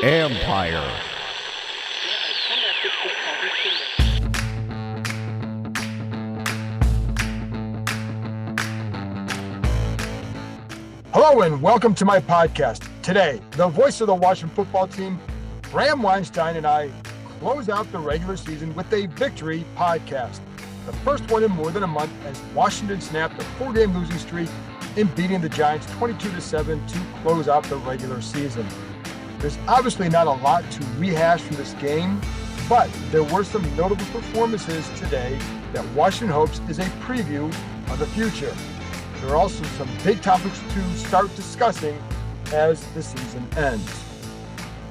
Empire. Hello and welcome to my podcast. Today, the voice of the Washington football team, Bram, Weinstein, and I close out the regular season with a victory podcast. The first one in more than a month as Washington snapped a 4-game losing streak in beating the Giants 22-7 to close out the regular season. There's obviously not a lot to rehash from this game, but there were some notable performances today that Washington hopes is a preview of the future. There are also some big topics to start discussing as the season ends.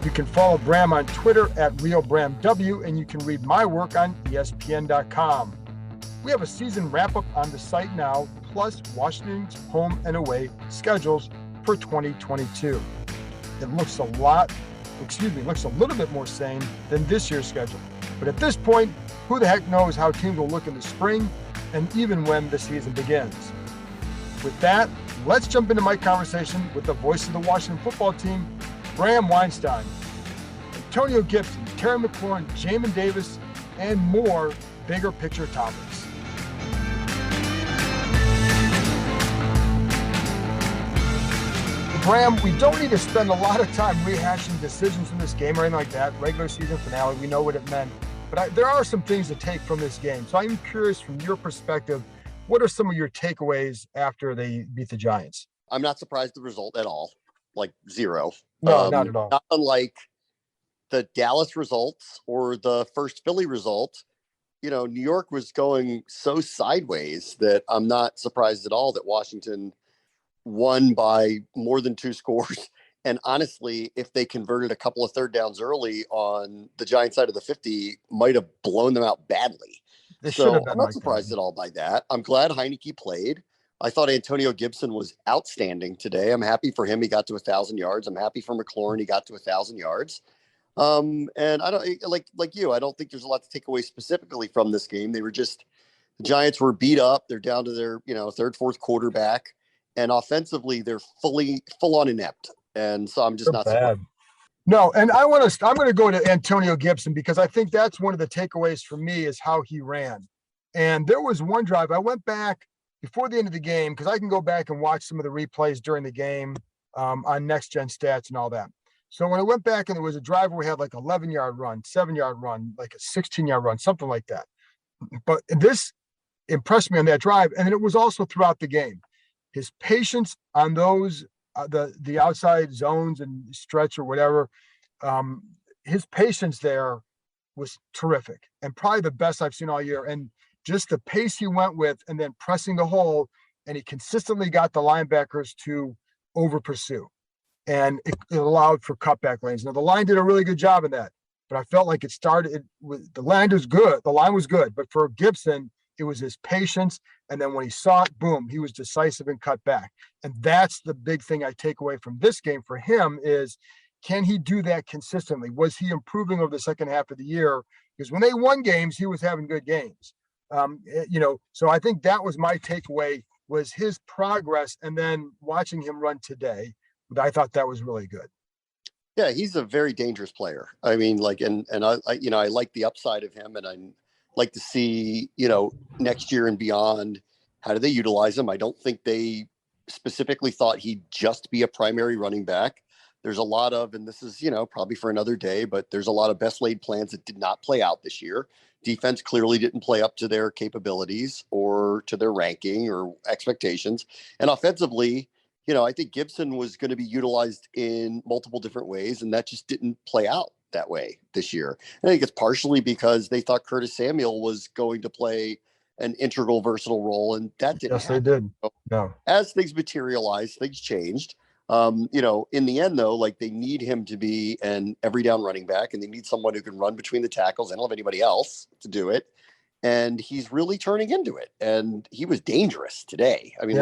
You can follow Bram on Twitter at RealBramW, and you can read my work on ESPN.com. We have a season wrap-up on the site now, plus Washington's home and away schedules for 2022. It looks a little bit more sane than this year's schedule. But at this point, who the heck knows how teams will look in the spring and even when the season begins. With that, let's jump into my conversation with the voice of the Washington football team, Bram Weinstein, Antonio Gibson, Terry McLaurin, Jamin Davis, and more bigger picture topics. Bram, we don't need to spend a lot of time rehashing decisions from this game or anything like that. Regular season finale, we know what it meant. But there are some things to take from this game. So I'm curious from your perspective, what are some of your takeaways after they beat the Giants? I'm not surprised the result at all, like zero. No, not at all. Not unlike the Dallas results or the first Philly result. You know, New York was going so sideways that I'm not surprised at all that Washington won by more than 2 scores. And honestly, if they converted a couple of third downs early on the Giants side of the 50, might have blown them out badly. So I'm not surprised at all by that. I'm glad Heineke played. I thought Antonio Gibson was outstanding today. I'm happy for him. He got to 1,000 yards. I'm happy for McLaurin. He got to 1,000 yards. And I don't like you. I don't think there's a lot to take away specifically from this game. The Giants were beat up. They're down to their, third, fourth quarterback, and offensively they're full on inept. And so I'm just not surprised. No, and I'm going to go to Antonio Gibson because I think that's one of the takeaways for me is how he ran. And there was one drive I went back before the end of the game because I can go back and watch some of the replays during the game on Next Gen Stats and all that. So when I went back and there was a drive where we had like 11-yard run, 7-yard run, like a 16-yard run, something like that. But this impressed me on that drive, and it was also throughout the game. His patience on those the outside zones and stretch or whatever, his patience there was terrific and probably the best I've seen all year. And just the pace he went with and then pressing the hole, and he consistently got the linebackers to over pursue. And it allowed for cutback lanes. Now the line did a really good job of that, but I felt like the line was good. The line was good, but for Gibson, it was his patience. And then when he saw it, boom, he was decisive and cut back. And that's the big thing I take away from this game for him is, can he do that consistently? Was he improving over the second half of the year? Because when they won games, he was having good games. So I think that was my takeaway was his progress. And then watching him run today, I thought that was really good. Yeah, he's a very dangerous player. I mean, I like the upside of him, and I like to see, next year and beyond, how do they utilize him? I don't think they specifically thought he'd just be a primary running back. There's a lot of, and this is, probably for another day, but there's a lot of best laid plans that did not play out this year. Defense clearly didn't play up to their capabilities or to their ranking or expectations. And offensively, I think Gibson was going to be utilized in multiple different ways, and that just didn't play out that way this year. I think it's partially because they thought Curtis Samuel was going to play an integral, versatile role, and that didn't happen. They did. No. As things materialized, things changed. In the end, though, like they need him to be an every down running back, and they need someone who can run between the tackles. They don't have anybody else to do it, and he's really turning into it. And he was dangerous today. I mean,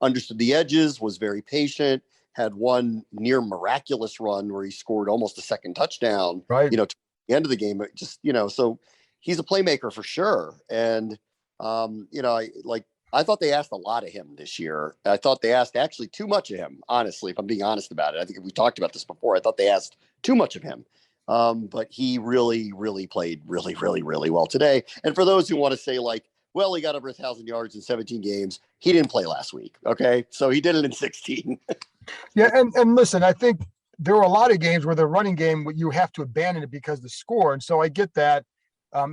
understood the edges, was very patient, had one near miraculous run where he scored almost a second touchdown, right? To the end of the game. Just, so he's a playmaker for sure. And, I like I thought they asked a lot of him this year. I thought they asked actually too much of him, honestly, if I'm being honest about it. I think we talked about this before. I thought they asked too much of him. But he really, really played really, really, really well today. And for those who want to say, like, well, he got over 1,000 yards in 17 games, he didn't play last week. Okay. So he did it in 16. Yeah, and listen, I think there were a lot of games where the running game you have to abandon it because of the score, and so I get that.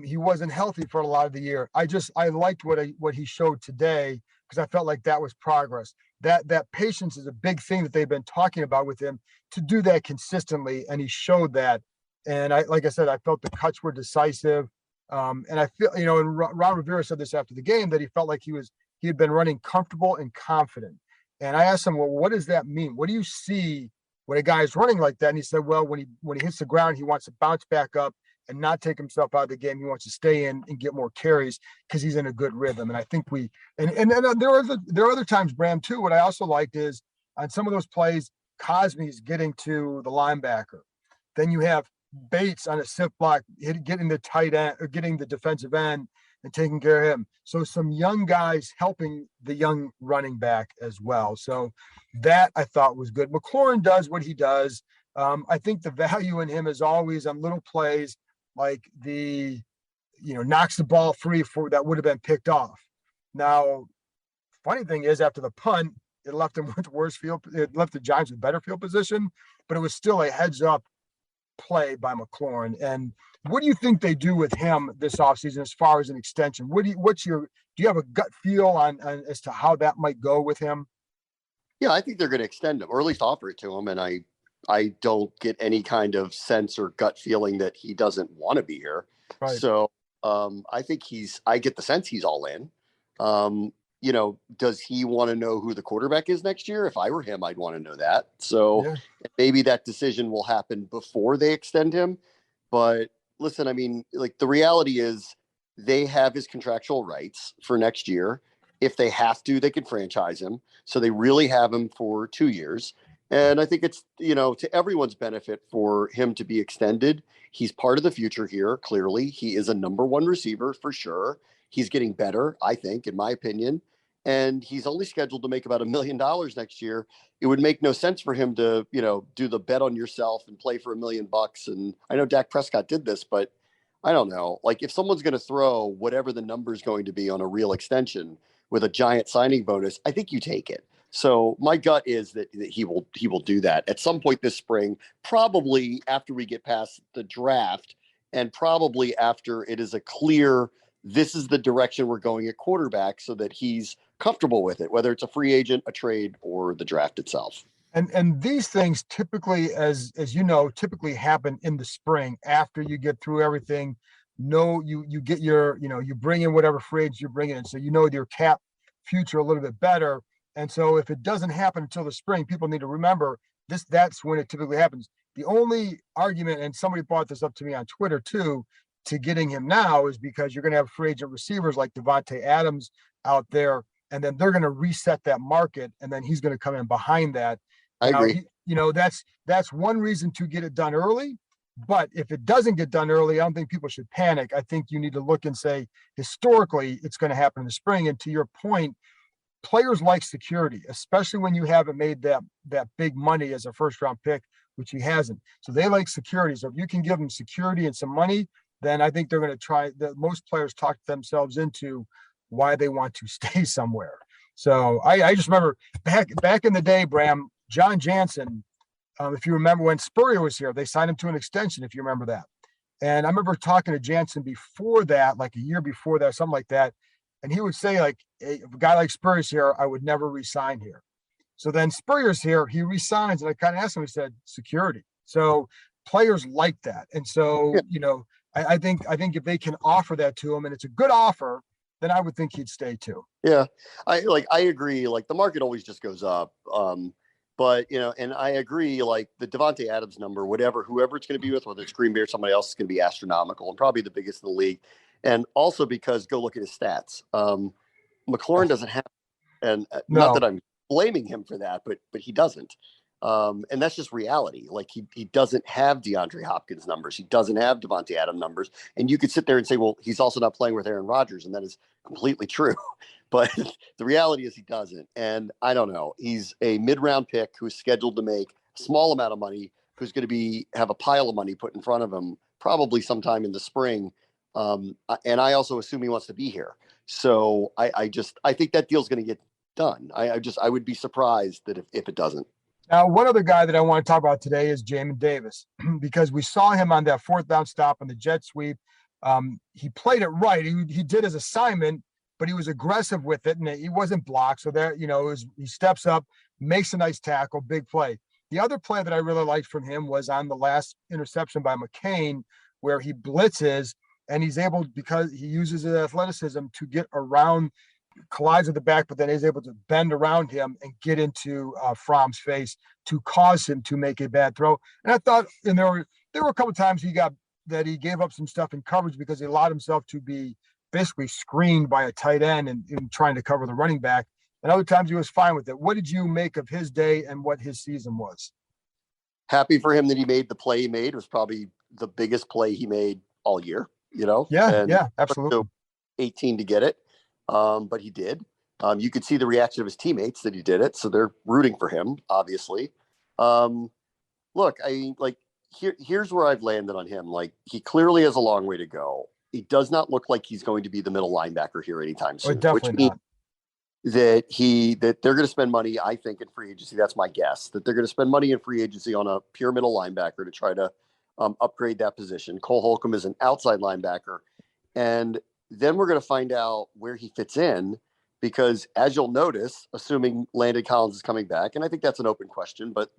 He wasn't healthy for a lot of the year. I liked what he showed today because I felt like that was progress. That patience is a big thing that they've been talking about with him to do that consistently, and he showed that. And like I said, I felt the cuts were decisive. And I feel, and Ron Rivera said this after the game that he felt like he had been running comfortable and confident. And I asked him, well, what does that mean? What do you see when a guy is running like that? And he said, well, when he hits the ground, he wants to bounce back up and not take himself out of the game. He wants to stay in and get more carries because he's in a good rhythm. And I think there are other times, Bram, too. What I also liked is on some of those plays, Cosme's getting to the linebacker. Then you have Bates on a sift block, getting the tight end or getting the defensive end and taking care of him. So some young guys helping the young running back as well. So that I thought was good. McLaurin does what he does. I think the value in him is always on little plays like knocks the ball free for that would have been picked off. Now, funny thing is after the punt, it left him with worse field. It left the Giants with better field position, but it was still a heads up play by McLaurin. And what do you think they do with him this offseason as far as an extension? Do you have a gut feel on as to how that might go with him? Yeah, I think they're going to extend him or at least offer it to him. And I don't get any kind of sense or gut feeling that he doesn't want to be here. Right. So I think I get the sense he's all in. Does he want to know who the quarterback is next year? If I were him, I'd want to know that. So maybe that decision will happen before they extend him. But listen, I mean, like the reality is they have his contractual rights for next year. If they have to, they can franchise him. So they really have him for 2 years. And I think it's, to everyone's benefit for him to be extended. He's part of the future here. Clearly, he is a number one receiver for sure. He's getting better, I think, in my opinion. And he's only scheduled to make about $1 million next year. It would make no sense for him to, do the bet on yourself and play for $1 million. And I know Dak Prescott did this, but I don't know. Like if someone's going to throw whatever the number is going to be on a real extension with a giant signing bonus, I think you take it. So my gut is that he will do that at some point this spring, probably after we get past the draft and probably after it is a clear, this is the direction we're going at quarterback so that he's comfortable with it, whether it's a free agent, a trade, or the draft itself. And these things typically, as you know, typically happen in the spring after you get through everything. You get you bring in whatever free agents you're bringing in. So your cap future a little bit better. And so if it doesn't happen until the spring, people need to remember that's when it typically happens. The only argument, and somebody brought this up to me on Twitter too, to getting him now is because you're going to have free agent receivers like Devontae Adams out there, and then they're going to reset that market, and then he's going to come in behind that. I agree. That's one reason to get it done early. But if it doesn't get done early, I don't think people should panic. I think you need to look and say, historically, it's going to happen in the spring. And to your point, players like security, especially when you haven't made that big money as a first round pick, which he hasn't. So they like security. So if you can give them security and some money, then I think they're going to try. Most players talk themselves into why they want to stay somewhere. So I just remember back in the day, Bram, John Jansen, if you remember when Spurrier was here, they signed him to an extension, if you remember that. And I remember talking to Jansen before that, like a year before that, something like that. And he would say, like, hey, if a guy like Spurrier's here, I would never resign here. So then Spurrier's here, he resigns, and I kind of asked him, he said, security. So players like that. And so, I think if they can offer that to him and it's a good offer, then I would think he'd stay too. Yeah. I agree. Like the market always just goes up. But, and I agree, like the Devontae Adams number, whoever it's going to be with, whether it's Green Bay or somebody else, is going to be astronomical and probably the biggest in the league. And also because go look at his stats. McLaurin doesn't have, and not that I'm blaming him for that, but he doesn't. And that's just reality. Like he doesn't have DeAndre Hopkins numbers. He doesn't have Devontae Adams numbers. And you could sit there and say, well, he's also not playing with Aaron Rodgers. And that is completely true. But the reality is he doesn't. And I don't know. He's a mid-round pick who's scheduled to make a small amount of money, who's going to have a pile of money put in front of him, probably sometime in the spring. And I also assume he wants to be here. So I think that deal's going to get done. I would be surprised that if it doesn't. Now, one other guy that I want to talk about today is Jamin Davis, because we saw him on that fourth down stop on the jet sweep. He played it right. He did his assignment, but he was aggressive with it, and he wasn't blocked. So there, he steps up, makes a nice tackle, big play. The other play that I really liked from him was on the last interception by McCain, where he blitzes, and he's able, because he uses his athleticism to get around, collides with the back, but then is able to bend around him and get into Fromm's face to cause him to make a bad throw. And I thought, and there were a couple of times he gave up some stuff in coverage because he allowed himself to be basically screened by a tight end and trying to cover the running back. And other times he was fine with it. What did you make of his day and what his season was? Happy for him that he made the play he made. It was probably the biggest play he made all year, Yeah, absolutely. 18 to get it. But he did. You could see the reaction of his teammates that he did it. So they're rooting for him, obviously. Look, here's where I've landed on him. Like, he clearly has a long way to go. He does not look like he's going to be the middle linebacker here anytime soon, which means that they're going to spend money, I think, in free agency. That's my guess, that they're going to spend money in free agency on a pure middle linebacker to try to upgrade that position. Cole Holcomb is an outside linebacker. And then we're going to find out where he fits in, because as you'll notice, assuming Landon Collins is coming back, and I think that's an open question, but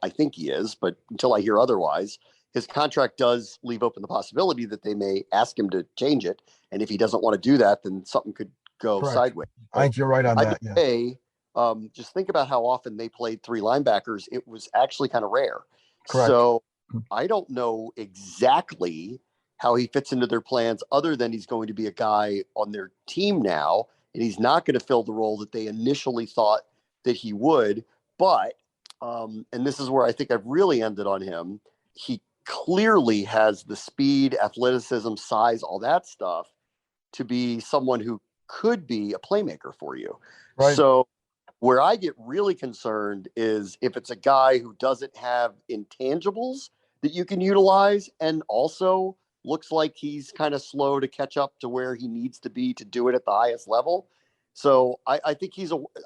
I think he is, but until I hear otherwise, his contract does leave open the possibility that they may ask him to change it. And if he doesn't want to do that, then something could go sideways. I think you're right on that. Yeah. Just think about how often they played three linebackers. It was actually kind of rare. Correct. So I don't know exactly how he fits into their plans, other than he's going to be a guy on their team now, and he's not going to fill the role that they initially thought that he would. But, and this is where I think I've really ended on him, he clearly has the speed, athleticism, size, all that stuff to be someone who could be a playmaker for you. Right. So where I get really concerned is if it's a guy who doesn't have intangibles that you can utilize, and also looks like he's kind of slow to catch up to where he needs to be to do it at the highest level. So I think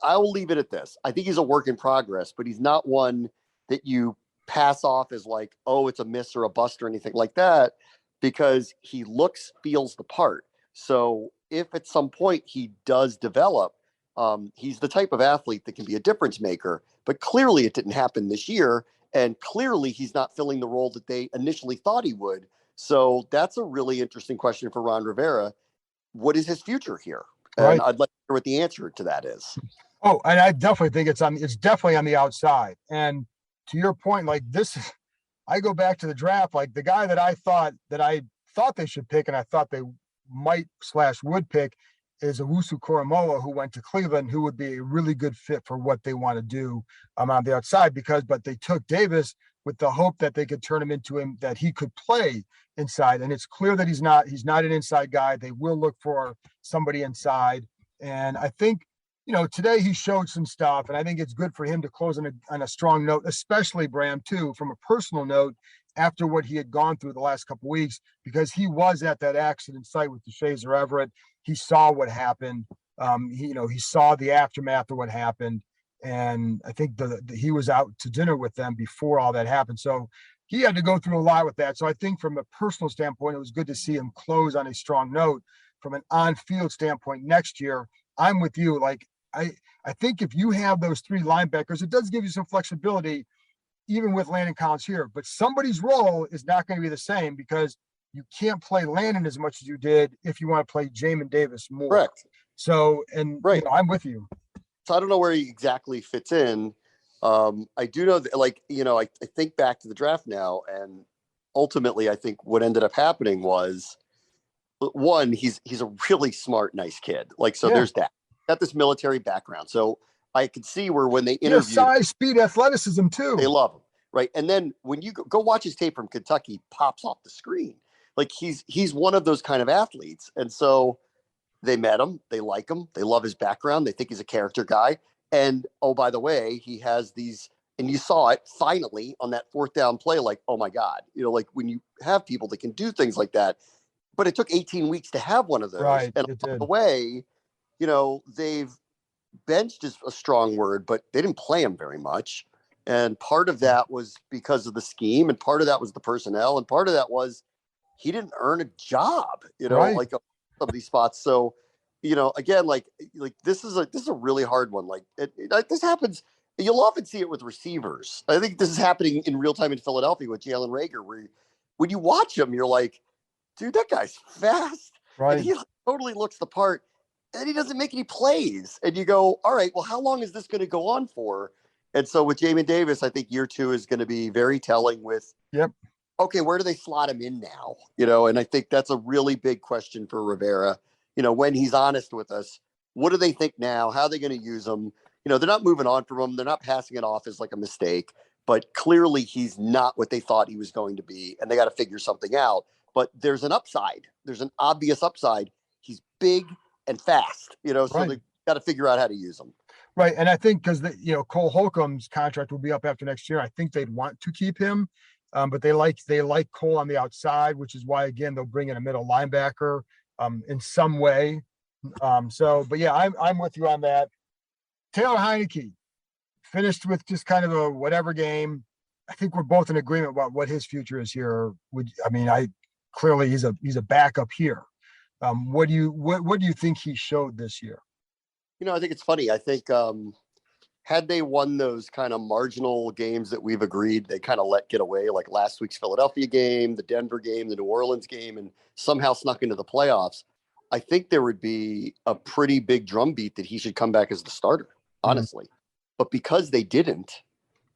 I will leave it at this. I think he's a work in progress, but he's not one that you pass off as like, oh, it's a miss or a bust or anything like that, because he feels the part. So if at some point he does develop, he's the type of athlete that can be a difference maker, but clearly it didn't happen this year. And clearly he's not filling the role that they initially thought he would. So that's a really interesting question for Ron Rivera. What is his future here? And I'd like to hear what the answer to that is. Oh, and I definitely think it's definitely on the outside. And to your point, like this, I go back to the draft, like the guy that I thought they should pick, and I thought they might/would pick, is Owusu Koromoa, who went to Cleveland, who would be a really good fit for what they want to do on the outside, but they took Davis with the hope that they could turn him into him, that he could play inside. And it's clear that he's not an inside guy. They will look for somebody inside. And I think, today he showed some stuff, and I think it's good for him to close on a strong note, especially Bram too, from a personal note, after what he had gone through the last couple of weeks, because he was at that accident site with DeShazer Everett. He saw what happened. He saw the aftermath of what happened. And I think he was out to dinner with them before all that happened. So he had to go through a lot with that. So I think from a personal standpoint, it was good to see him close on a strong note. From an on-field standpoint next year, I'm with you. Like, I think if you have those three linebackers, it does give you some flexibility, even with Landon Collins here. But somebody's role is not going to be the same, because you can't play Landon as much as you did if you want to play Jamin Davis more. Correct. So, I'm with you. So I don't know where he exactly fits in. I do know that, I think back to the draft now, and ultimately I think what ended up happening was, one, he's a really smart, nice kid. There's that. Got this military background. So I could see where when they He has interviewed, size, speed, athleticism they too. love him, right? And then when you go watch his tape from Kentucky, pops off the screen. Like he's one of those kind of athletes, and so they met him, they like him, they love his background, they think he's a character guy. And oh, by the way, he has these, and you saw it finally on that fourth down play. Like, oh my God, like when you have people that can do things like that, but it took 18 weeks to have one of those. Right, And it by did. the way, they've benched is a strong word, but they didn't play him very much. And part of that was because of the scheme, and part of that was the personnel, and part of that was he didn't earn a job, Right. like some of these spots. So, again, like this is a really hard one. Like this happens. You'll often see it with receivers. I think this is happening in real time in Philadelphia with Jalen Reagor, where when you watch him, you're like, dude, that guy's fast, and Right. he totally looks the part, and he doesn't make any plays. And you go, all right, well, how long is this going to go on for? And so with Jamin Davis, I think year 2 is going to be very telling with, Yep. okay, where do they slot him in now? And I think that's a really big question for Rivera. When he's honest with us, what do they think now? How are they going to use him? They're not moving on from him. They're not passing it off as like a mistake, but clearly he's not what they thought he was going to be, and they got to figure something out. But there's an upside. There's an obvious upside. He's big and fast, so Right. they got to figure out how to use him. Right. And I think because Cole Holcomb's contract will be up after next year, I think they'd want to keep him. But they like Cole on the outside, which is why again they'll bring in a middle linebacker in some way. But yeah, I'm with you on that. Taylor Heineke finished with just kind of a whatever game. I think we're both in agreement about what his future is here. I clearly he's a backup here. What do you think he showed this year? I think it's funny. I think had they won those kind of marginal games that we've agreed they kind of let get away, like last week's Philadelphia game, the Denver game, the New Orleans game, and somehow snuck into the playoffs, I think there would be a pretty big drumbeat that he should come back as the starter, honestly. But because they didn't,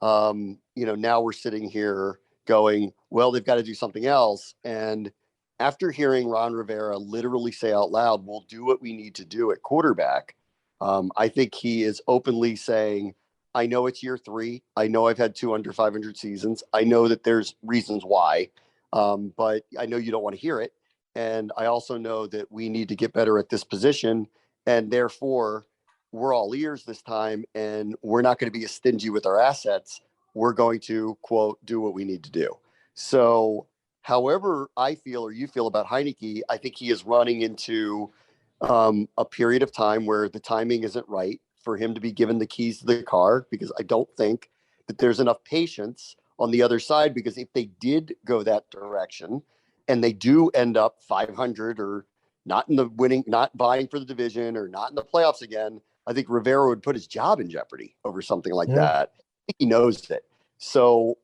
now we're sitting here going, well, they've got to do something else. And after hearing Ron Rivera literally say out loud, we'll do what we need to do at quarterback, I think he is openly saying, I know it's year 3. I know I've had 2 under 500 seasons. I know that there's reasons why, but I know you don't want to hear it. And I also know that we need to get better at this position. And therefore, we're all ears this time, and we're not going to be as stingy with our assets. We're going to, quote, do what we need to do. So however I feel or you feel about Heineke, I think he is running into a period of time where the timing isn't right for him to be given the keys to the car, because I don't think that there's enough patience on the other side. Because if they did go that direction and they do end up 500 or not in the winning, not vying for the division or not in the playoffs again, I think Rivera would put his job in jeopardy over something like Yeah. that. I think he knows it. So,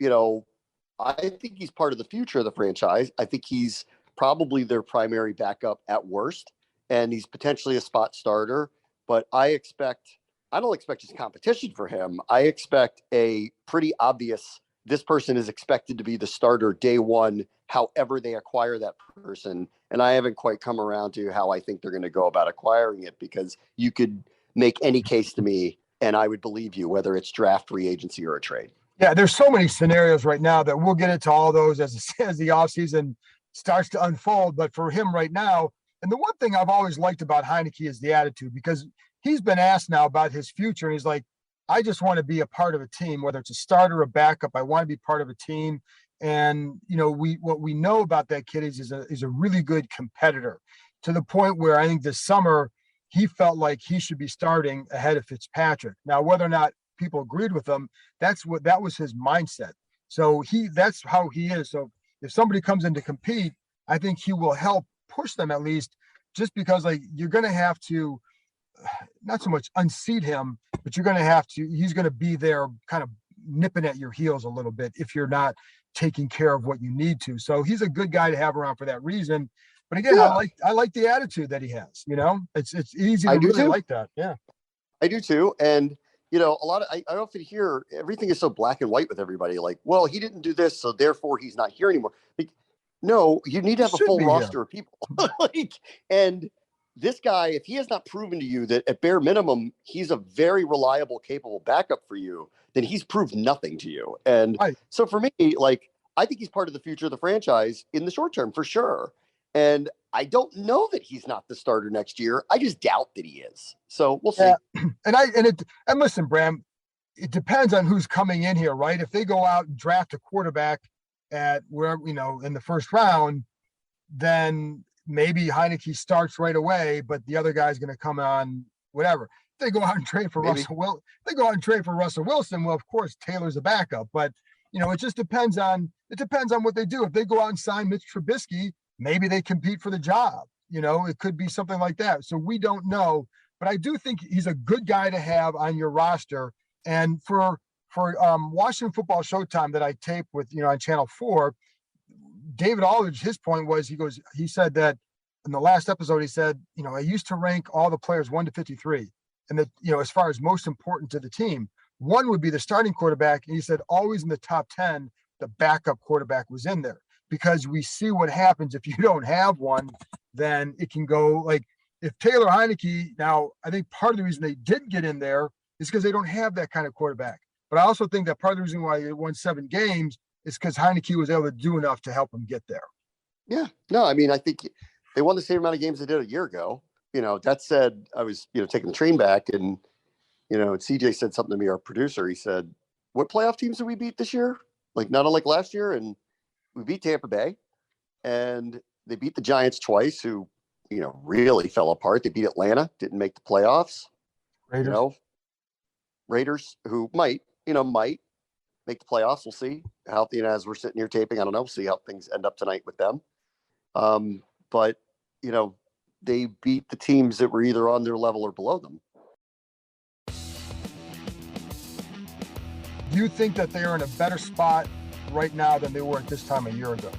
I think he's part of the future of the franchise. I think he's probably their primary backup at worst, and he's potentially a spot starter. But I don't expect just competition for him. I expect a pretty obvious, this person is expected to be the starter day one, however they acquire that person. And I haven't quite come around to how I think they're going to go about acquiring it, because you could make any case to me and I would believe you, whether it's draft, free agency, or a trade. Yeah, there's so many scenarios right now that we'll get into all those as the offseason starts to unfold. But for him right now, and the one thing I've always liked about Heineke is the attitude, because he's been asked now about his future, and he's like, I just want to be a part of a team, whether it's a starter or a backup. I want to be part of a team. And what we know about that kid is a really good competitor, to the point where I think this summer he felt like he should be starting ahead of Fitzpatrick. Now, whether or not people agreed with him, that was his mindset. So that's how he is. So if somebody comes in to compete, I think he will help push them, at least, just because like you're going to have to not so much unseat him, but you're going to have to, he's going to be there kind of nipping at your heels a little bit if you're not taking care of what you need to. So he's a good guy to have around for that reason. But again, Yeah, I like the attitude that he has. It's easy to I do really too. like that. Yeah. I do too. And, a lot of, I often hear everything is so black and white with everybody. Like, well, he didn't do this, so therefore he's not here anymore. Like, no, you need to He have a should full be here. roster of people. And this guy, if he has not proven to you that at bare minimum, he's a very reliable, capable backup for you, then he's proved nothing to you. And Right. so for me, like, I think he's part of the future of the franchise in the short term for sure. And I don't know that he's not the starter next year. I just doubt that he is. So we'll see. Yeah. And listen, Bram, it depends on who's coming in here, right? If they go out and draft a quarterback at where, in the first round, then maybe Heineke starts right away, but the other guy's going to come on whatever. If they go out and trade for Maybe. Russell Wilson. Well, of course, Taylor's a backup, but it just depends on what they do. If they go out and sign Mitch Trubisky, maybe they compete for the job. It could be something like that. So we don't know, but I do think he's a good guy to have on your roster. And for Washington Football Showtime that I taped with, on Channel 4, David Aldridge, his point was, he said that in the last episode, he said, I used to rank all the players 1 to 53. And that, as far as most important to the team, 1 would be the starting quarterback. And he said, always in the top 10, the backup quarterback was in there, because we see what happens if you don't have one, then it can go like if Taylor Heineke. Now, I think part of the reason they did get in there is because they don't have that kind of quarterback. But I also think that part of the reason why they won 7 games is because Heineke was able to do enough to help them get there. Yeah. No, I mean, I think they won the same amount of games they did a year ago. That said, I was, taking the train back, and, CJ said something to me, our producer. He said, what playoff teams did we beat this year? Like, not unlike last year. And we beat Tampa Bay, and they beat the Giants twice, who, really fell apart. They beat Atlanta, didn't make the playoffs. Raiders, who might make the playoffs. We'll see how, as we're sitting here taping, I don't know. We'll see how things end up tonight with them. But, they beat the teams that were either on their level or below them. Do you think that they are in a better spot right now than they were at this time a year ago?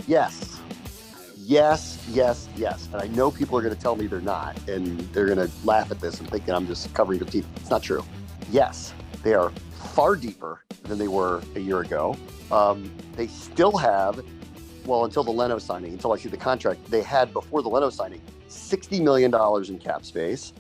Yes. And I know people are going to tell me they're not, and they're going to laugh at this and think that I'm just covering their teeth. It's not true. Yes, they are far deeper than they were a year ago. They still have, until the Leno signing, until I see the contract, they had before the Leno signing, $60 million in cap space.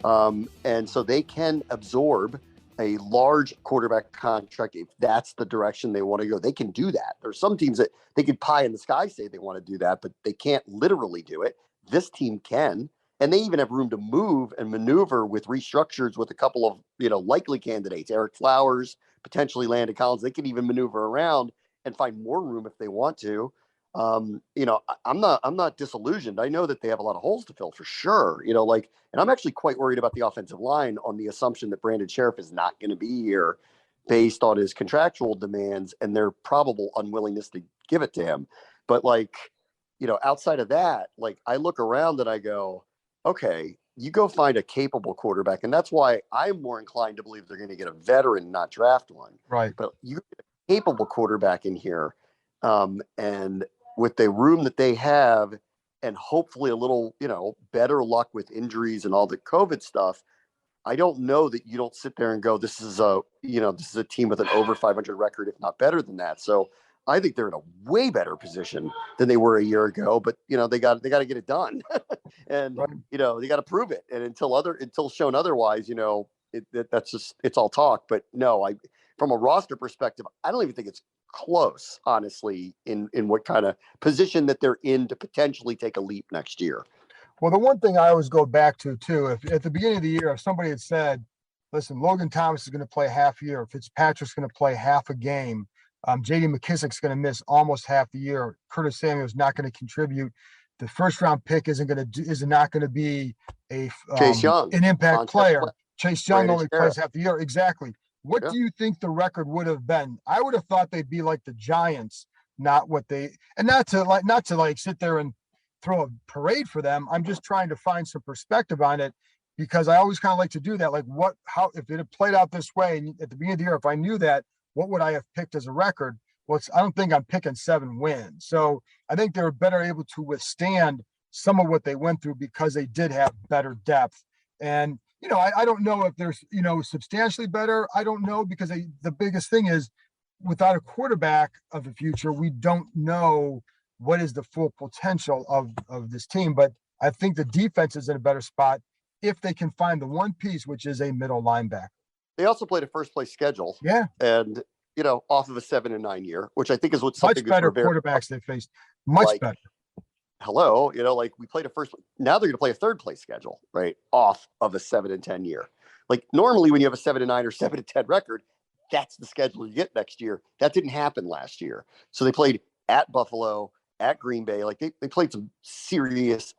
And so they can absorb a large quarterback contract if that's the direction they want to go. They can do that. There are some teams that they could pie in the sky say they want to do that, but they can't literally do it. This team can. And they even have room to move and maneuver with restructures with a couple of, likely candidates, Eric Flowers, potentially Landon Collins. They can even maneuver around and find more room if they want to. I'm not disillusioned. I know that they have a lot of holes to fill for sure. And I'm actually quite worried about the offensive line on the assumption that Brandon Sheriff is not going to be here based on his contractual demands and their probable unwillingness to give it to him. But outside of that, I look around and I go, okay, you go find a capable quarterback. And that's why I'm more inclined to believe they're going to get a veteran, not draft one. Right. But you get a capable quarterback in here. And with the room that they have, and hopefully a little, better luck with injuries and all the COVID stuff, I don't know that you don't sit there and go, this is a team with an over 500 record, if not better than that. So I think they're in a way better position than they were a year ago, but they got to get it done and, Right. they got to prove it. And until shown otherwise, it's all talk. But no, from a roster perspective, I don't even think it's close, honestly, in what kind of position that they're in to potentially take a leap next year. Well, the one thing I always go back to too, if at the beginning of the year, if somebody had said, listen, Logan Thomas is going to play half a year, Fitzpatrick's going to play half a game, J.D. McKissick's going to miss almost half the year, Curtis Samuel's not going to contribute, the first round pick is not going to be Chase Young, an impact player. Chase Young Brandon only Sheriff. plays half the year. Exactly. What do you think the record would have been? I would have thought they'd be like the Giants, not to sit there and throw a parade for them. I'm just trying to find some perspective on it, because I always kind of like to do that. If it had played out this way at the beginning of the year, if I knew that, what would I have picked as a record? Well, I don't think I'm picking 7 wins. So I think they were better able to withstand some of what they went through because they did have better depth. And, I don't know if there's, substantially better. I don't know, because the biggest thing is, without a quarterback of the future, we don't know what is the full potential of this team. But I think the defense is in a better spot if they can find the one piece, which is a middle linebacker. They also played a first place schedule. Yeah. And, off of a 7-9 year, which I think is what something Much better we're very quarterbacks they faced. Much like, better. hello, like we played a first, now they're going to play a third place schedule, right? Off of a 7-10 year. Like normally when you have a 7-9 or 7-10 record, that's the schedule you get next year. That didn't happen last year. So they played at Buffalo, at Green Bay. Like they played some serious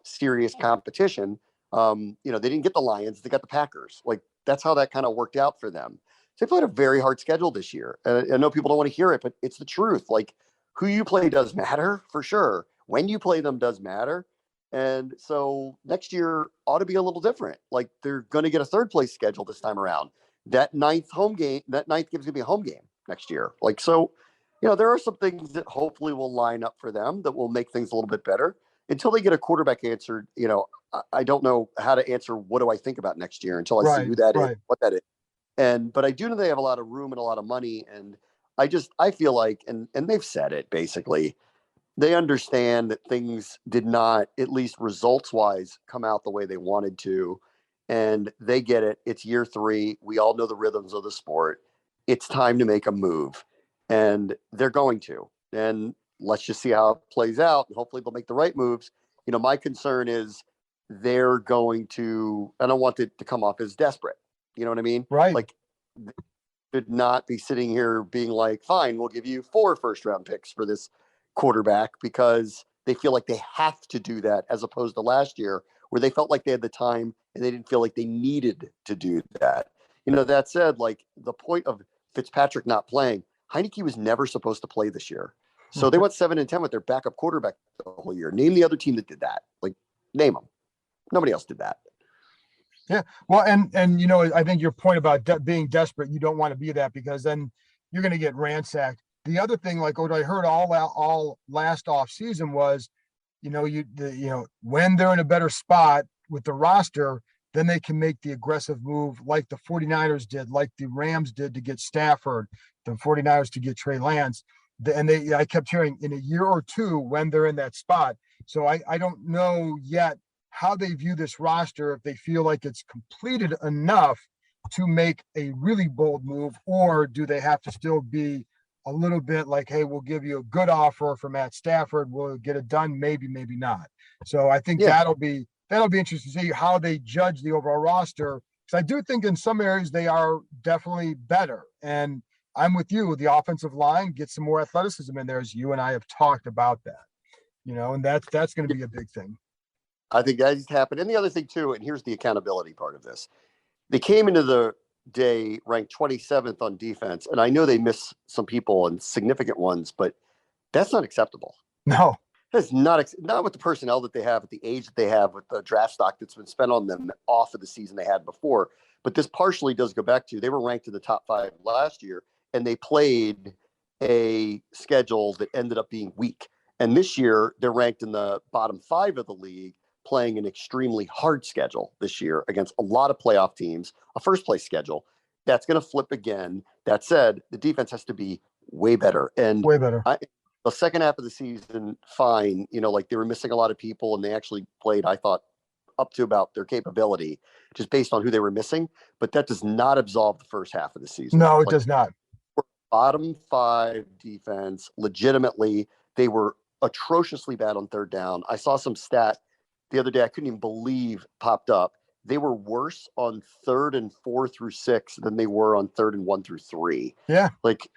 competition. They didn't get the Lions, they got the Packers. Like that's how that kind of worked out for them. So they played a very hard schedule this year. I know people don't want to hear it, but it's the truth. Like who you play does matter for sure. When you play them does matter. And so next year ought to be a little different. Like they're going to get a third place schedule this time around. That ninth game's going to be a home game next year. Like, so, there are some things that hopefully will line up for them that will make things a little bit better until they get a quarterback answered. I don't know how to answer what do I think about next year until I see who that is, what that is. But I do know they have a lot of room and a lot of money. And I feel like, and they've said it basically, they understand that things did not, at least results wise, come out the way they wanted to. And they get it. It's year 3. We all know the rhythms of the sport. It's time to make a move. And they're going to. And let's just see how it plays out. And hopefully they'll make the right moves. My concern is they're going to, I don't want it to come off as desperate. You know what I mean? Right. Like, should not be sitting here being like, fine, we'll give you 4 first-round picks for this quarterback because they feel like they have to do that as opposed to last year where they felt like they had the time and they didn't feel like they needed to do that. That said, like the point of Fitzpatrick not playing, Heineke was never supposed to play this year. So they went 7-10 with their backup quarterback the whole year. Name the other team that did that. Like, name them. Nobody else did that. Yeah. Well, and I think your point about being desperate, you don't want to be that because then you're going to get ransacked. The other thing, like what I heard all last off season was, when they're in a better spot with the roster, then they can make the aggressive move like the 49ers did, like the Rams did to get Stafford, the 49ers to get Trey Lance. And I kept hearing in a year or two when they're in that spot. So I don't know yet how they view this roster, if they feel like it's completed enough to make a really bold move, or do they have to still be a little bit like, hey, we'll give you a good offer for Matt Stafford. We'll get it done. Maybe not. So I think that'll be interesting to see how they judge the overall roster. Because I do think in some areas they are definitely better. And I'm with you. The offensive line, get some more athleticism in there, as you and I have talked about that. And that's going to be a big thing. I think that just happened. And the other thing too, and here's the accountability part of this. They came into the day ranked 27th on defense. And I know they miss some people and significant ones, but that's not acceptable. No. That's not with the personnel that they have, at the age that they have, with the draft stock that's been spent on them off of the season they had before. But this partially does go back to, they were ranked in the top 5 last year, and they played a schedule that ended up being weak. And this year, they're ranked in the bottom 5 of the league, playing an extremely hard schedule this year against a lot of playoff teams, a first place schedule. That's going to flip again. That said, the defense has to be way better. And way better. The second half of the season, fine. Like they were missing a lot of people and they actually played, I thought, up to about their capability, just based on who they were missing. But that does not absolve the first half of the season. No, it does not. Bottom 5 defense, legitimately, they were atrociously bad on third down. I saw some stat the other day I couldn't even believe popped up. They were worse on 3rd and 4 through 6 than they were on 3rd and 1 through 3. Yeah. Like,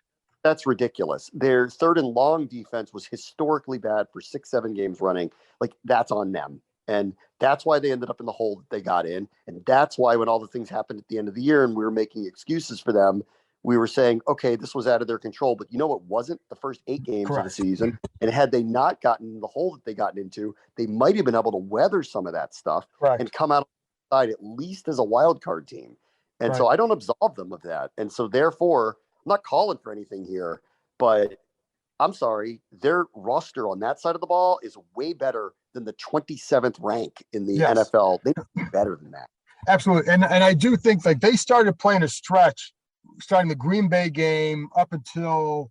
that's ridiculous. Their 3rd and long defense was historically bad for 6-7 games running. Like, that's on them. And that's why they ended up in the hole that they got in. And that's why when all the things happened at the end of the year and we were making excuses for them, we were saying, okay, this was out of their control. But you know what wasn't? The first 8 games of the season. And had they not gotten the hole that they gotten into, they might have been able to weather some of that stuff and come out side at least as a wild card team. And so I don't absolve them of that. And so therefore, I'm not calling for anything here, but I'm sorry, their roster on that side of the ball is way better than the 27th rank in the NFL. They do better than that. Absolutely. And I do think like they started playing a stretch, starting the Green Bay game up until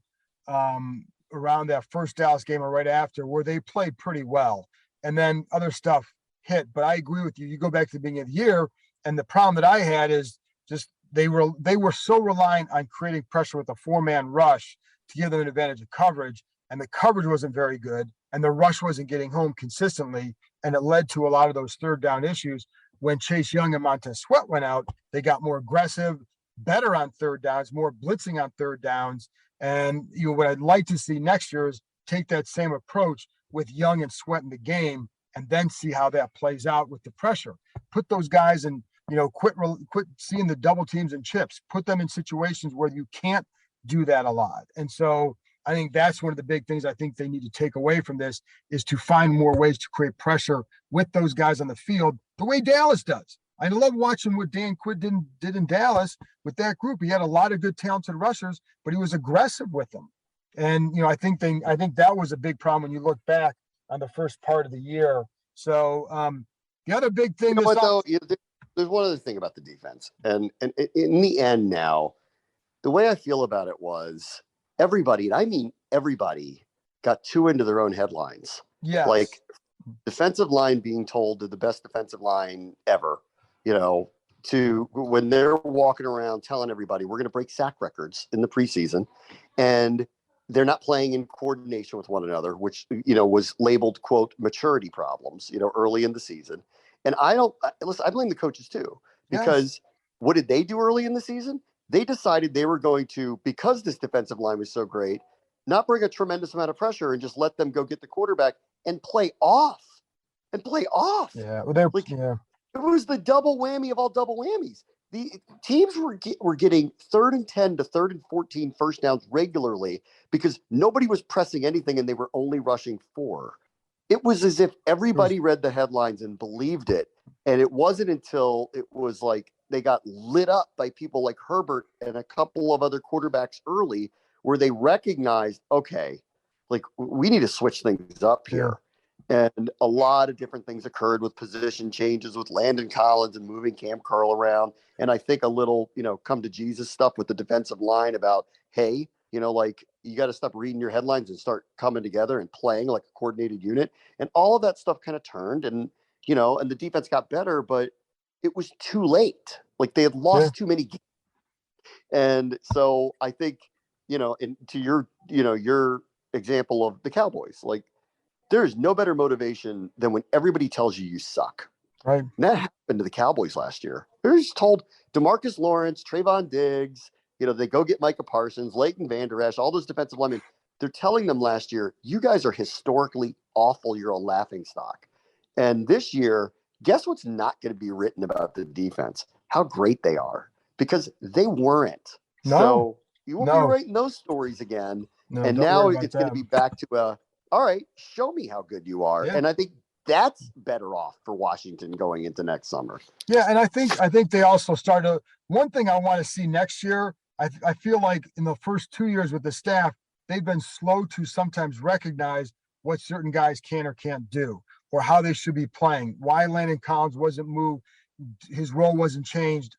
around that first Dallas game or right after, where they played pretty well. And then other stuff hit. But I agree with you. You go back to the beginning of the year, and the problem that I had is just they were so reliant on creating pressure with a 4-man rush to give them an advantage of coverage, and the coverage wasn't very good, and the rush wasn't getting home consistently, and it led to a lot of those third down issues. When Chase Young and Montez Sweat went out, they got more aggressive, better on third downs, more blitzing on third downs. And what I'd like to see next year is take that same approach with Young and Sweat in the game, and then see how that plays out with the pressure. Put those guys in, quit seeing the double teams and chips. Put them in situations where you can't do that a lot. And so I think that's one of the big things I think they need to take away from this is to find more ways to create pressure with those guys on the field, the way Dallas does. I love watching what Dan Quinn did in Dallas with that group. He had a lot of good talented rushers, but he was aggressive with them. And I think that was a big problem when you look back on the first part of the year. So the other big thing, there's one other thing about the defense, and in the end, now the way I feel about it was everybody, and I mean everybody, got too into their own headlines. Yeah, like defensive line being told they're the best defensive line ever. To when they're walking around telling everybody we're going to break sack records in the preseason, and they're not playing in coordination with one another, which, was labeled, quote, maturity problems, early in the season. And I blame the coaches too, because what did they do early in the season? They decided they were going to, because this defensive line was so great, not bring a tremendous amount of pressure and just let them go get the quarterback and play off. Yeah. Well, It was the double whammy of all double whammies. The teams were getting 3rd and 10 to 3rd and 14 first downs regularly because nobody was pressing anything and they were only rushing 4. It was as if everybody read the headlines and believed it. And it wasn't until it was like they got lit up by people like Herbert and a couple of other quarterbacks early where they recognized, okay, like we need to switch things up here. And a lot of different things occurred with position changes with Landon Collins and moving Cam Curl around. And I think a little, come to Jesus stuff with the defensive line about, hey, like you got to stop reading your headlines and start coming together and playing like a coordinated unit. And all of that stuff kind of turned and, and the defense got better, but it was too late. Like they had lost too many games. And so I think, and to your example of the Cowboys, like, there is no better motivation than when everybody tells you suck. Right. And that happened to the Cowboys last year. They're just told DeMarcus Lawrence, Trayvon Diggs, they go get Micah Parsons, Leighton Vander Esch, all those defensive linemen. They're telling them last year, you guys are historically awful. You're a laughingstock. And this year, guess what's not going to be written about the defense? How great they are, because they weren't. No. So you won't be writing those stories again. No, and now it's going to be back to all right, show me how good you are. Yeah. And I think that's better off for Washington going into next summer. Yeah, and I think they also started one thing I want to see next year. I feel like in the first 2 years with the staff, they've been slow to sometimes recognize what certain guys can or can't do or how they should be playing. Why Landon Collins wasn't moved, his role wasn't changed,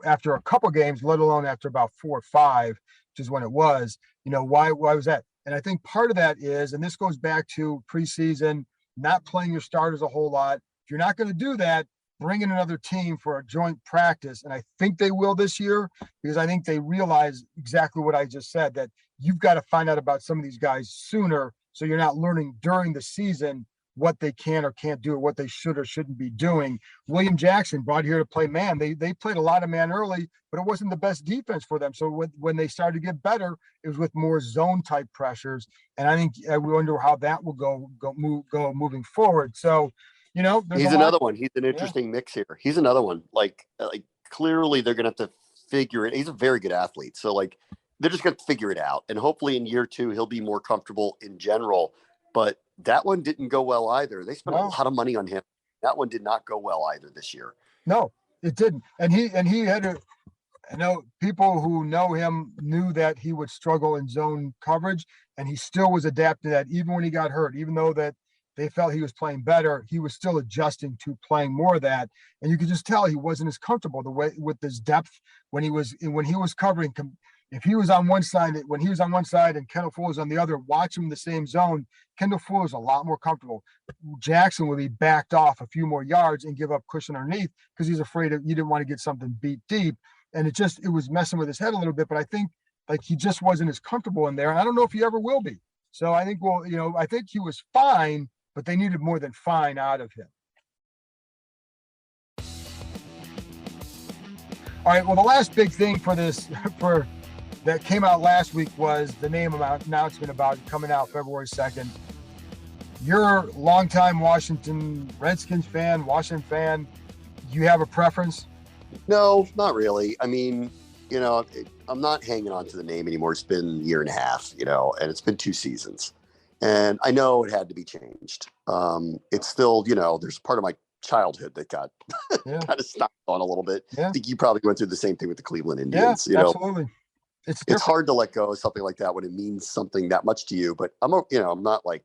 after a couple games, let alone after about 4 or 5, which is when it was. Why was that? And I think part of that is, and this goes back to preseason, not playing your starters a whole lot. If you're not going to do that, bring in another team for a joint practice. And I think they will this year, because I think they realize exactly what I just said, that you've got to find out about some of these guys sooner, so you're not learning during the season what they can or can't do or what they should or shouldn't be doing. William Jackson brought here to play man. They played a lot of man early, but it wasn't the best defense for them. So when they started to get better, it was with more zone type pressures. And I think we wonder how that will go moving forward. So, he's another one. He's an interesting mix here. He's another one. Like clearly they're going to have to figure it. He's a very good athlete. So they're just going to figure it out. And hopefully in year 2, he'll be more comfortable in general, but that one didn't go well either. They spent a lot of money on him. That one did not go well either this year. No, it didn't. And he had to, people who know him knew that he would struggle in zone coverage, and he still was adapting to that even when he got hurt. Even though that they felt he was playing better, he was still adjusting to playing more of that. And you could just tell he wasn't as comfortable the way with his depth when he was covering if he was on one side, when he was on one side and Kendall Fuller was on the other, watch him in the same zone, Kendall Fuller is a lot more comfortable. Jackson would be backed off a few more yards and give up cushion underneath because he's afraid of, you didn't want to get something beat deep. And it was messing with his head a little bit, but I think like he just wasn't as comfortable in there. And I don't know if he ever will be. So I think, well, I think he was fine, but they needed more than fine out of him. All right. Well, the last big thing for that came out last week was the name announcement about coming out February 2nd. You're a longtime Washington Redskins fan, Washington fan. Do you have a preference? No, not really. I mean, I'm not hanging on to the name anymore. It's been a year and a half, and it's been 2 seasons. And I know it had to be changed. It's still, there's part of my childhood that got kind of stopped on a little bit. Yeah. I think you probably went through the same thing with the Cleveland Indians. Absolutely. It's hard to let go of something like that when it means something that much to you. But I'm not like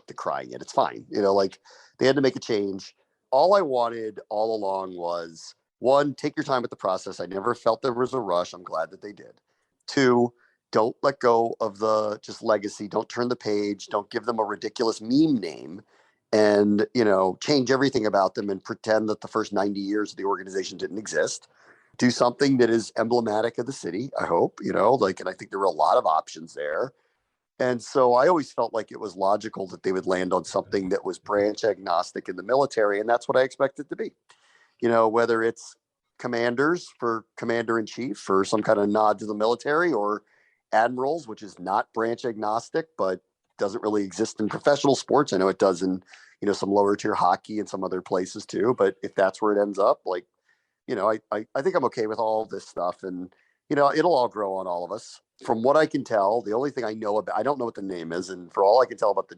decrying it. It's fine. They had to make a change. All I wanted all along was, 1, take your time with the process. I never felt there was a rush. I'm glad that they did. 2, don't let go of the just legacy. Don't turn the page. Don't give them a ridiculous meme name and, change everything about them and pretend that the first 90 years of the organization didn't exist. Do something that is emblematic of the city, I hope, and I think there were a lot of options there. And so I always felt like it was logical that they would land on something that was branch agnostic in the military. And that's what I expected to be, whether it's commanders for commander in chief or some kind of nod to the military, or admirals, which is not branch agnostic, but doesn't really exist in professional sports. I know it does in, some lower tier hockey and some other places too. But if that's where it ends up, I think I'm okay with all this stuff, and, it'll all grow on all of us. From what I can tell, the only thing I know about, I don't know what the name is. And for all I can tell about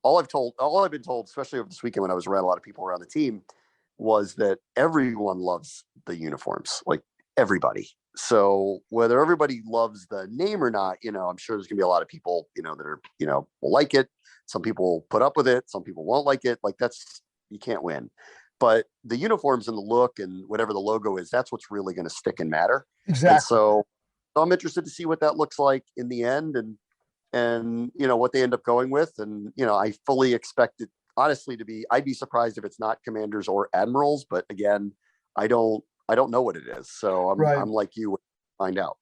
all I've been told, especially over this weekend when I was around a lot of people around the team, was that everyone loves the uniforms, like everybody. So whether everybody loves the name or not, I'm sure there's gonna be a lot of people, that are, will like it. Some people will put up with it. Some people won't like it. You can't win. But the uniforms and the look and whatever the logo is, that's what's really going to stick and matter. Exactly. And so I'm interested to see what that looks like in the end, and what they end up going with. And I fully expect it, honestly, to be. I'd be surprised if it's not commanders or admirals. But again, I don't know what it is. So I'm like you, find out.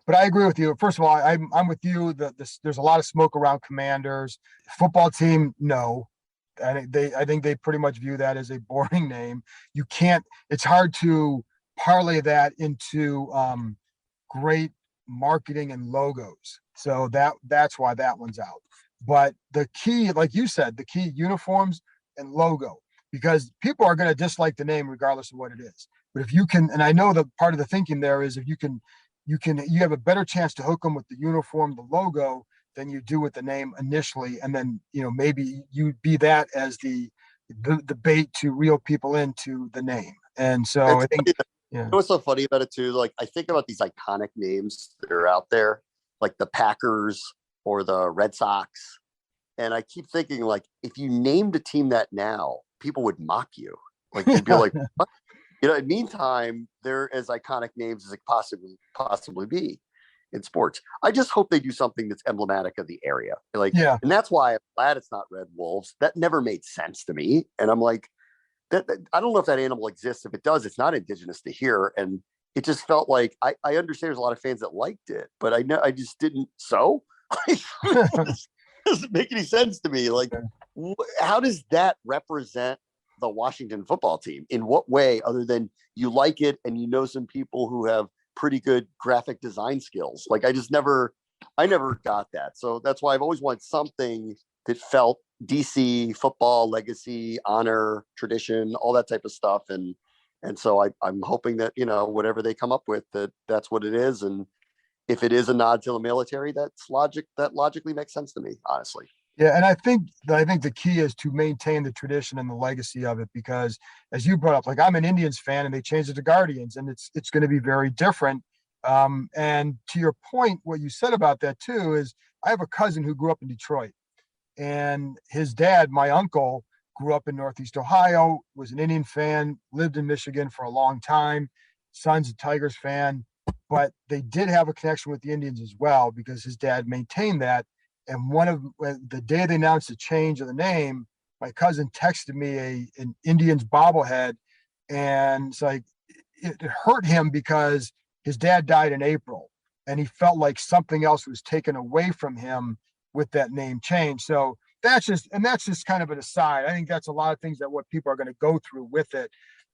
But I agree with you. First of all, I'm with you. There's a lot of smoke around commanders. Football team, no. I think they pretty much view that as a boring name. You can't. It's hard to parlay that into great marketing and logos. So that's why that one's out. But the key, like you said, the key, uniforms and logo, because people are going to dislike the name regardless of what it is. But if you can, and I know that part of the thinking there is, if you have a better chance to hook them with the uniform, the logo, than you do with the name initially. And then, maybe you be that as the bait to reel people into the name. And so I think, what's so funny about it too? Like, I think about these iconic names that are out there, like the Packers or the Red Sox. And I keep thinking, like, if you named a team that now, people would mock you. Like, you'd be like, what? In meantime, they're as iconic names as it possibly be in sports. I just hope they do something that's emblematic of the area. And that's why I'm glad it's not Red Wolves. That never made sense to me. And I'm like, that I don't know if that animal exists. If it does, it's not indigenous to here. And it just felt like, I understand there's a lot of fans that liked it, but I just didn't. So it doesn't make any sense to me. Like, how does that represent the Washington football team? In what way, other than you like it and some people who have pretty good graphic design skills? Like, I never got that. So that's why I've always wanted something that felt DC football, legacy, honor, tradition, all that type of stuff. And so I'm hoping that, whatever they come up with, that's what it is. And if it is a nod to the military, that logically makes sense to me, honestly. Yeah, and I think the key is to maintain the tradition and the legacy of it, because as you brought up, like, I'm an Indians fan and they changed it to Guardians, and it's going to be very different. And to your point, what you said about that too is, I have a cousin who grew up in Detroit, and his dad, my uncle, grew up in Northeast Ohio, was an Indian fan, lived in Michigan for a long time, son's a Tigers fan. but they did have a connection with the Indians as well because his dad maintained that. And the day they announced the change of the name, my cousin texted me an Indians bobblehead, and it's like it hurt him because his dad died in April, and he felt like something else was taken away from him with that name change. So that's just kind of an aside. I think that's a lot of things that what people are going to go through with it.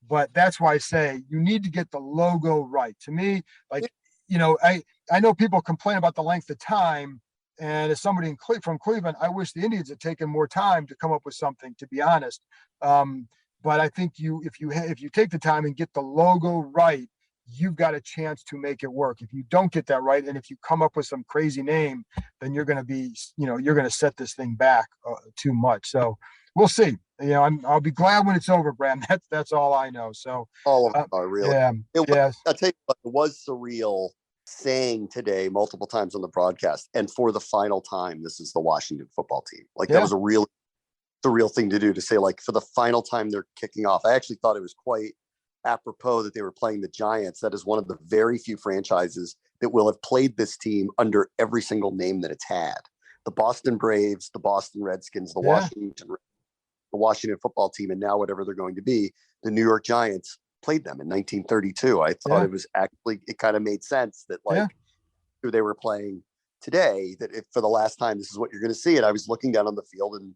But that's why I say you need to get the logo right. To me, like, I know people complain about the length of time. And as somebody from Cleveland, I wish the Indians had taken more time to come up with something, to be honest. But I think if you take the time and get the logo right, you've got a chance to make it work. If you don't get that right, and if you come up with some crazy name, then you're going to set this thing back too much. So we'll see. I'll be glad when it's over, Bram. That's all I know. So all of them are really. Yeah. I'll tell you what, it was surreal saying today multiple times on the broadcast, and for the final time, this is the Washington football team. That was a really surreal thing to do, to say, like, for the final time they're kicking off. I actually thought it was quite apropos that they were playing the Giants. That is one of the very few franchises that will have played this team under every single name that it's had. The Boston Braves, the Boston Redskins, the Washington football team, and now whatever they're going to be, the New York Giants, played them in 1932. I thought it was actually, it kind of made sense that who they were playing today, that if for the last time, this is what you're going to see. And I was looking down on the field, and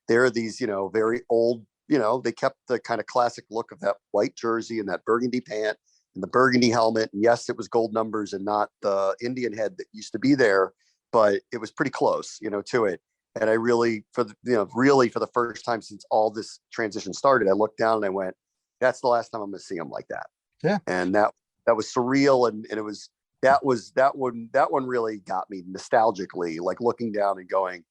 there are these, very old, they kept the kind of classic look of that white jersey and that burgundy pant and the burgundy helmet. And yes, it was gold numbers and not the Indian head that used to be there, but it was pretty close, to it. And I really, for the first time since all this transition started, I looked down and I went, that's the last time I'm going to see them like that. Yeah. And that was surreal. And it was, that one really got me nostalgically, like looking down and going,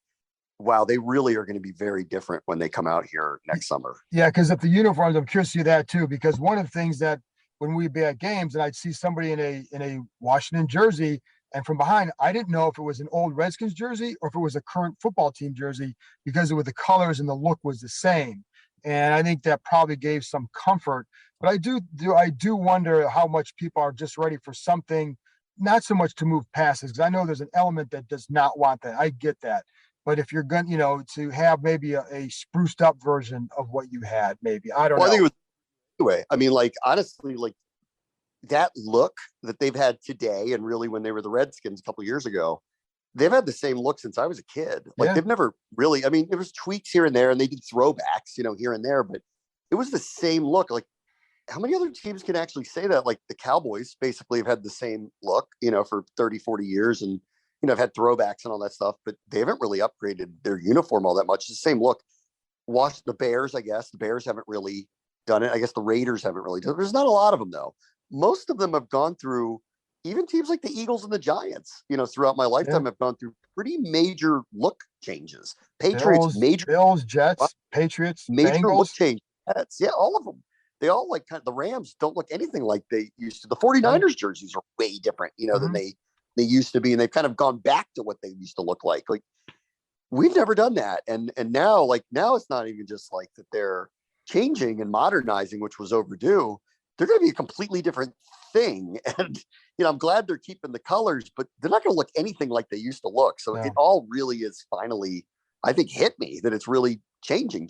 wow, they really are going to be very different when they come out here next summer. Yeah. Cause if the uniforms, I'm curious to see that too, because one of the things that when we'd be at games and I'd see somebody in a Washington jersey, and from behind, I didn't know if it was an old Redskins jersey or if it was a current football team jersey, because the colors and the look was the same. And I think that probably gave some comfort. But I do wonder how much people are just ready for something, not so much to move passes, because I know there's an element that does not want that. I get that. But if you're going, to have maybe a spruced up version of what you had, maybe, I don't know. I think it was anyway. I mean, like, honestly, like that look that they've had today, and really when they were the Redskins a couple of years ago, they've had the same look since I was a kid. Like they've never really, I mean, there was tweaks here and there, and they did throwbacks, here and there, but it was the same look. Like, how many other teams can actually say that? Like the Cowboys basically have had the same look, for 30, 40 years, and, have had throwbacks and all that stuff, but they haven't really upgraded their uniform all that much. It's the same look. Watch the Bears, I guess. The Bears haven't really done it. I guess the Raiders haven't really done it. There's not a lot of them, though. Most of them have gone through, even teams like the Eagles and the Giants, throughout my lifetime have gone through pretty major look changes. Patriots, Bills, Jets, Patriots, major Bengals. Look changes. Yeah, all of them. They all the Rams don't look anything like they used to. The 49ers jerseys are way different, than they used to be. And they've kind of gone back to what they used to look like. Like, we've never done that. And now it's not even just like that they're changing and modernizing, which was overdue. They're going to be a completely different thing. And, I'm glad they're keeping the colors, but they're not going to look anything like they used to look. So it all really is finally, I think, hit me that it's really changing,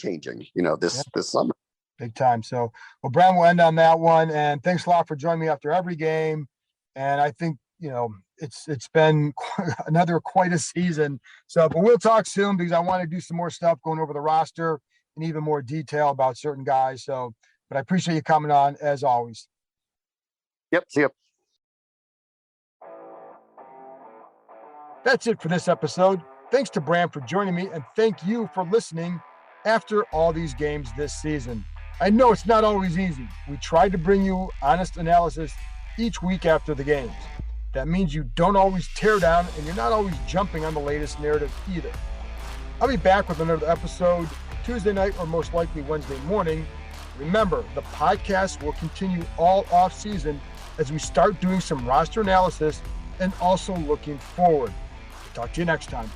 this summer. Big time. So, well, Bram, we'll end on that one. And thanks a lot for joining me after every game. And I think, it's been quite a season. So, but we'll talk soon, because I want to do some more stuff going over the roster and even more detail about certain guys. So, but I appreciate you coming on as always. Yep. See you. That's it for this episode. Thanks to Bram for joining me, and thank you for listening after all these games this season. I know it's not always easy. We try to bring you honest analysis each week after the games. That means you don't always tear down, and you're not always jumping on the latest narrative either. I'll be back with another episode Tuesday night or most likely Wednesday morning. Remember, the podcast will continue all off season as we start doing some roster analysis and also looking forward. Talk to you next time.